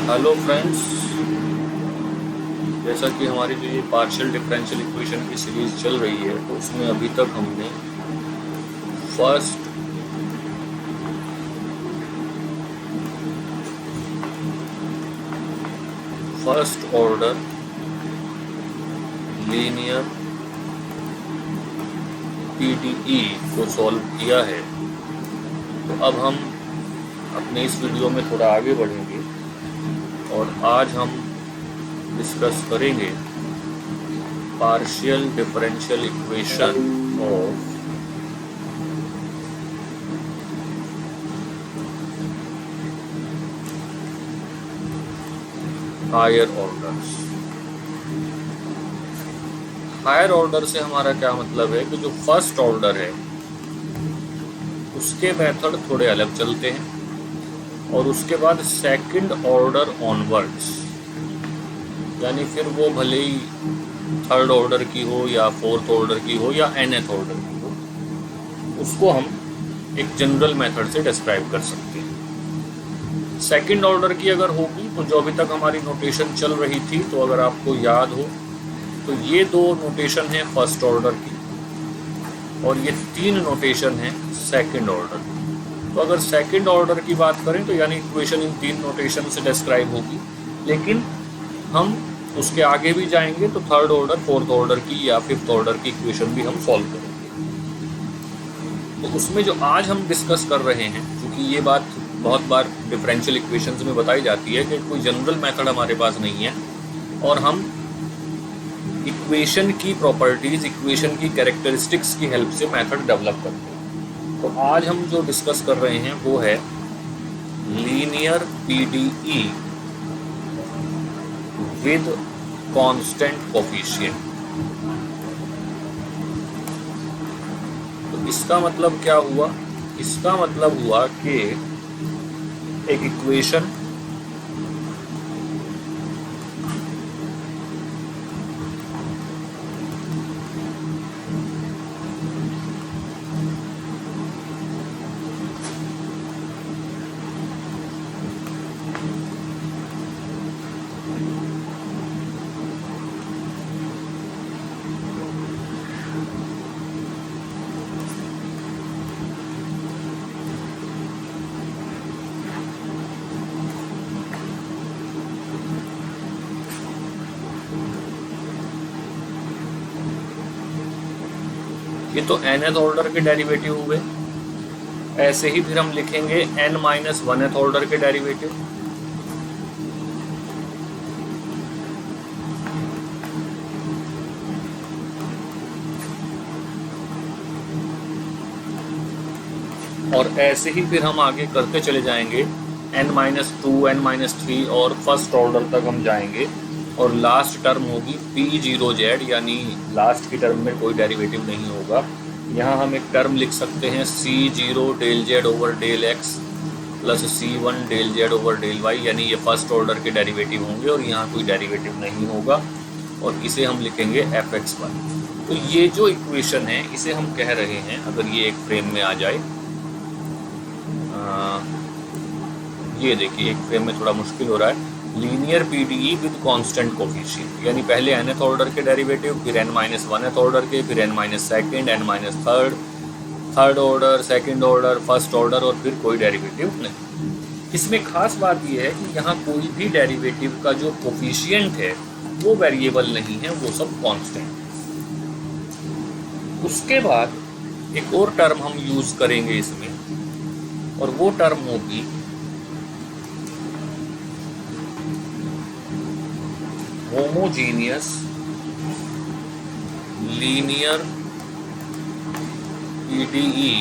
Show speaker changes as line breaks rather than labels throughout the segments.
Hello friends, जैसा कि हमारी जो ये पार्शियल डिफरेंशियल इक्वेशन की सीरीज चल रही है तो उसमें अभी तक हमने फर्स्ट ऑर्डर लीनियर पीडीई को सॉल्व किया है। तो अब हम अपने इस वीडियो में थोड़ा आगे बढ़ेंगे और आज हम डिस्कस करेंगे partial differential equation of higher orders. Higher order से हमारा क्या मतलब है कि जो फर्स्ट ऑर्डर है उसके मेथड थोड़े अलग चलते हैं और उसके बाद सेकंड ऑर्डर ऑनवर्ड्स, यानी फिर वो भले ही थर्ड ऑर्डर की हो या फोर्थ ऑर्डर की हो या nth ऑर्डर की हो, उसको हम एक जनरल मेथड से डिस्क्राइब कर सकते हैं। सेकंड ऑर्डर की अगर होगी तो जो अभी तक हमारी नोटेशन चल रही थी, तो अगर आपको याद हो तो ये दो नोटेशन है फर्स्ट ऑर्डर की और ये तीन नोटेशन है सेकंड ऑर्डर। तो अगर सेकंड ऑर्डर की बात करें तो यानी इक्वेशन इन तीन नोटेशन से डिस्क्राइब होगी, लेकिन हम उसके आगे भी जाएंगे तो थर्ड ऑर्डर, फोर्थ ऑर्डर की या फिफ्थ ऑर्डर की इक्वेशन भी हम सॉल्व करेंगे। तो उसमें जो आज हम डिस्कस कर रहे हैं, क्योंकि ये बात बहुत बार डिफरेंशियल इक्वेशंस में बताई जाती है कि कोई जनरल मेथड हमारे पास नहीं है और हम इक्वेशन की प्रॉपर्टीज, इक्वेशन की कैरेक्टरिस्टिक्स की हेल्प से मेथड डेवलप करते हैं। तो आज हम जो डिस्कस कर रहे हैं वो है linear PDE with constant coefficient. तो इसका मतलब क्या हुआ? इसका मतलब हुआ कि एक इक्वेशन ये तो nth ऑर्डर के डेरिवेटिव हुए। ऐसे ही फिर हम लिखेंगे n-1th ऑर्डर के डेरिवेटिव। और ऐसे ही फिर हम आगे करते चले जाएंगे n-2, n-3 और फर्स्ट ऑर्डर तक हम जाएंगे और लास्ट टर्म होगी P0z, यानी लास्ट की टर्म में कोई डेरिवेटिव नहीं होगा। यहाँ हम एक टर्म लिख सकते हैं C0 del z over del x plus C1 del z over del y, यानी ये फर्स्ट ऑर्डर के डेरिवेटिव होंगे और यहाँ कोई डेरिवेटिव नहीं होगा और इसे हम लिखेंगे fx1। तो ये जो इक्वेशन है इसे हम कह रहे हैं, अगर ये एक फ्रेम में आ जाए, ये देखिए एक फ्रेम में थोड़ा मुश्किल हो रहा है, linear PDE with constant coefficient, यानी पहले nth ऑर्डर के डेरिवेटिव, फिर n-1th ऑर्डर के, फिर n-2, n-3, third order, second order, first order और फिर कोई डेरिवेटिव नहीं। इसमें खास बात यह है कि यहाँ कोई भी डेरिवेटिव का जो कोफिशिएंट है वो वेरिएबल नहीं है, वो सब कांस्टेंट। उसके बाद एक और टर्म हम यूज करेंगे इसमें और वो टर्म होगी homogeneous linear PDE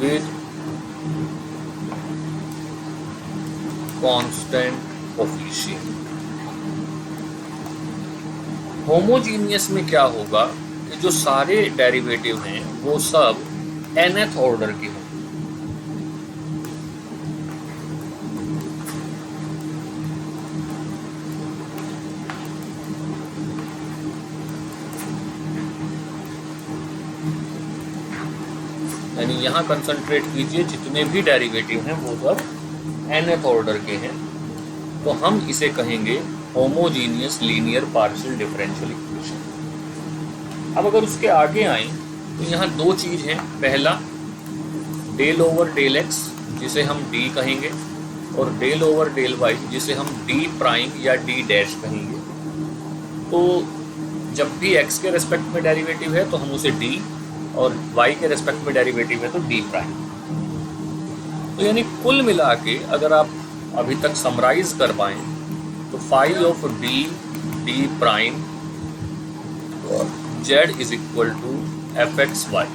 with constant coefficient. Homogeneous में क्या होगा कि जो सारे डेरिवेटिव हैं वो सब nth ऑर्डर के होंगे। यानी यहाँ कंसंट्रेट कीजिए, जितने भी डेरिवेटिव हैं वो सब nth ऑर्डर के हैं तो हम इसे कहेंगे homogeneous linear partial differential equation. अब अगर उसके आगे आए तो यहाँ दो चीज़ हैं। पहला डेल ओवर डेल एक्स जिसे हम डी कहेंगे, और डेल ओवर डेल वाई जिसे हम डी प्राइम या डी डैश कहेंगे। तो जब भी एक्स के रेस्पेक्ट में डेरिवेटिव है तो हम उसे डी, और वाई के रेस्पेक्ट में डेरिवेटिव है तो डी प्राइम। तो यानी कुल मिला के अगर आप अभी तक समराइज कर पाएँ तो phi of D D prime Z is equal to F X Y,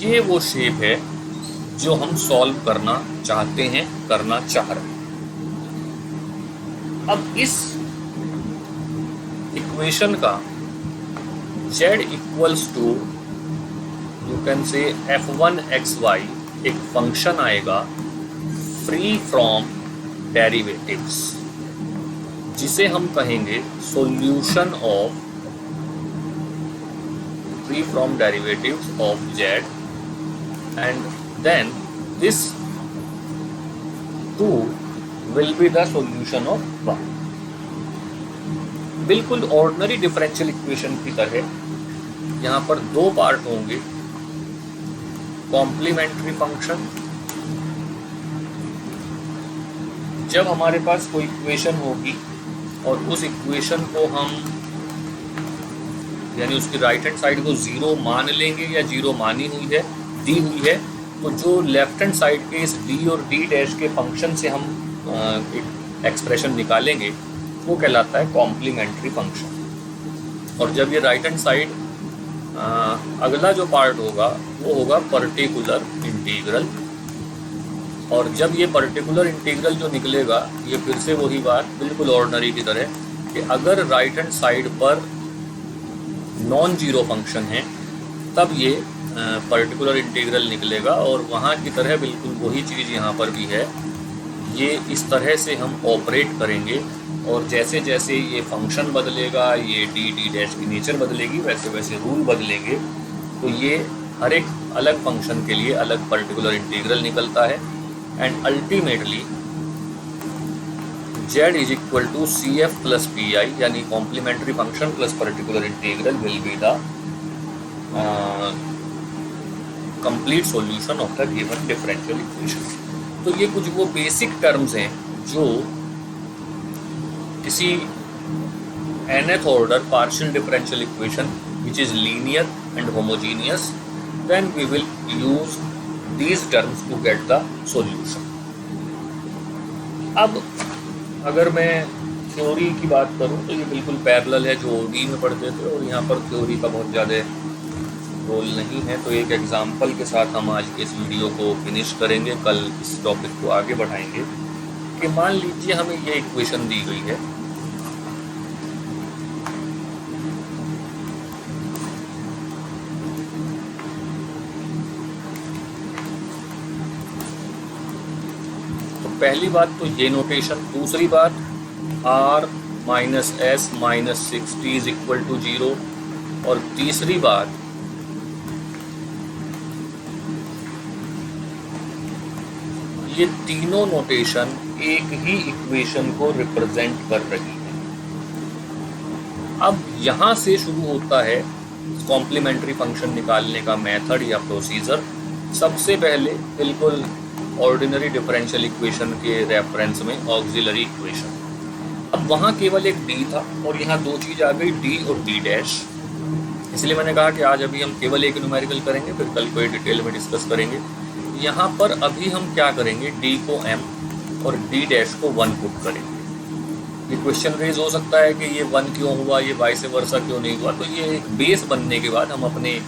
ये वो शेप है जो हम सॉल्व करना चाहते हैं, करना चाह रहे हैं। अब इस इक्वेशन का z equals to you can say f1xy एक फंक्शन आएगा फ्री फ्रॉम डेरिवेटिव्स, जिसे हम कहेंगे solution of free from derivatives of z, and then this 2 will be the solution of 1। बिल्कुल ऑर्डिनरी डिफरेंशियल इक्वेशन की तरह यहाँ पर दो पार्ट होंगे, कॉम्प्लीमेंट्री फंक्शन। जब हमारे पास कोई इक्वेशन होगी और उस इक्वेशन को हम यानी उसकी राइट हैंड साइड को जीरो मान लेंगे या जीरो मानी हुई है, दी हुई है, तो जो लेफ्ट हैंड साइड के इस डी और डी डैश के फंक्शन से हम एक एक्सप्रेशन निकालेंगे वो कहलाता है कॉम्प्लीमेंट्री फंक्शन। और जब ये राइट हैंड साइड अगला जो पार्ट होगा वो होगा पर्टिकुलर इंटीग्रल। और जब ये पर्टिकुलर इंटीग्रल जो निकलेगा, ये फिर से वही बात बिल्कुल ऑर्डिनरी की तरह कि अगर राइट हैंड साइड पर नॉन जीरो फंक्शन है तब ये पर्टिकुलर इंटीग्रल निकलेगा। और वहाँ की तरह बिल्कुल वही चीज़ यहाँ पर भी है, ये इस तरह से हम ऑपरेट करेंगे। और जैसे जैसे ये फंक्शन बदलेगा, ये डी डी डैश की नेचर बदलेगी, वैसे वैसे रूल बदलेंगे। तो ये हर एक अलग फंक्शन के लिए अलग पर्टिकुलर इंटीग्रल निकलता है। And ultimately z is equal to C F plus P I, यानी complementary function plus particular integral will be the complete solution of the given differential equation. तो ये कुछ वो बेसिक टर्म्स हैं जो किसी nth order partial differential equation which is linear and homogeneous, then we will use these terms to get the solution। अब अगर मैं थ्योरी की बात करूं तो ये बिल्कुल पैरेलल है जो ओडी में पढ़ते थे, और यहाँ पर थ्योरी का बहुत ज़्यादा रोल नहीं है। तो एक एग्जांपल के साथ हम आज के इस वीडियो को फिनिश करेंगे, कल इस टॉपिक को आगे बढ़ाएंगे। कि मान लीजिए हमें ये इक्वेशन दी गई है, पहली बात तो ये नोटेशन, दूसरी बात r minus S minus 60 is equal to 0, और तीसरी बात ये तीनों नोटेशन एक ही इक्वेशन को रिप्रेजेंट कर रही है। अब यहाँ से शुरू होता है कॉम्प्लीमेंट्री फंक्शन निकालने का मेथड या प्रोसीजर। सबसे पहले बिल्कुल ऑर्डिनरी डिफरेंशियल इक्वेशन के रेफरेंस में ऑक्सिलरी इक्वेशन। अब वहाँ केवल एक डी था और यहाँ दो चीज़ आ गई, डी और डी डैश। इसलिए मैंने कहा कि आज अभी हम केवल एक न्यूमेरिकल करेंगे, फिर कल कोई डिटेल में डिस्कस करेंगे। यहाँ पर अभी हम क्या करेंगे, डी को m और डी डैश को 1 पुट करेंगे। ये क्वेश्चन रेज हो सकता है कि ये 1 क्यों हुआ, ये वाइस वर्सा क्यों नहीं हुआ। तो ये एक बेस बनने के बाद हम अपने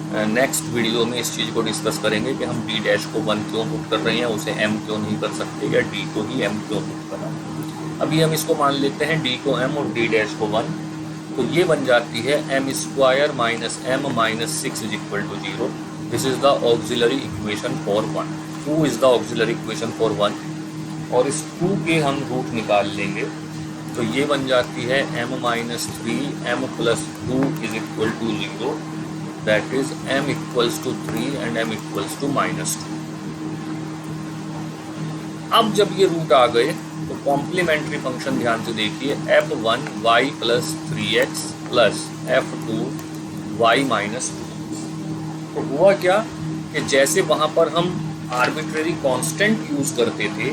नेक्स्ट वीडियो में इस चीज़ को डिस्कस करेंगे कि हम डी डैश को 1 क्यों पुट कर रहे हैं, उसे m क्यों नहीं कर सकते, या डी को ही m क्यों पुट करना। अभी हम इसको मान लेते हैं डी को m और डी डैश को 1। तो ये बन जाती है m square minus m minus 6 is equal to 0। This is the auxiliary equation for 1। 2 is the auxiliary equation for 1, और इस 2 के हम रूट निकाल लेंगे। तो ये बन जाती है m minus 3 m plus 2 is equal to 0। That is m equals to 3 and m equals to -2। अब जब ये रूट आ गए तो कॉम्प्लीमेंट्री फंक्शन ध्यान से देखिए, f1 y plus 3x plus f2 y minus 2। तो हुआ क्या कि जैसे वहाँ पर हम आर्बिट्रेरी कांस्टेंट यूज़ करते थे,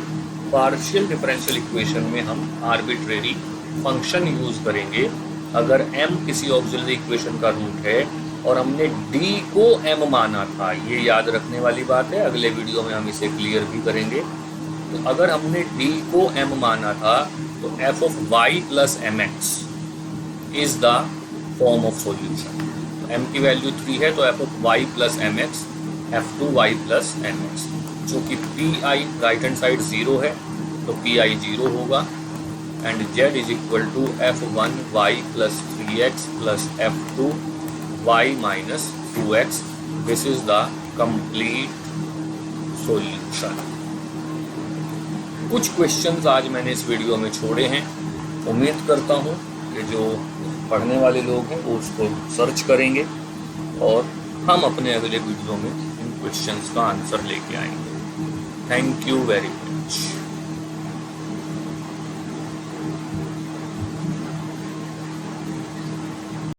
पार्शियल डिफरेंशियल इक्वेशन में हम आर्बिट्रेरी फंक्शन यूज़ करेंगे। अगर m किसी ऑक्सिलरी इक्वेशन का रूट है और हमने d को m माना था, ये याद रखने वाली बात है, अगले वीडियो में हम इसे क्लियर भी करेंगे। तो अगर हमने d को m माना था तो f of y plus mx is the form of solution. तो m की वैल्यू 3 है तो f of y plus mx f2y plus mx, जो कि pi राइट हैंड साइड 0 है तो pi 0 होगा, and z is equal to f1 y plus 3x plus f2 y minus 2x। This is the complete solution. कुछ questions आज मैंने इस video में छोड़े हैं, उम्मीद करता हूँ कि जो पढ़ने वाले लोग हैं वो उसको सर्च करेंगे और हम अपने अगले वीडियो में इन क्वेश्चंस का आंसर लेके आएंगे। Thank you very much.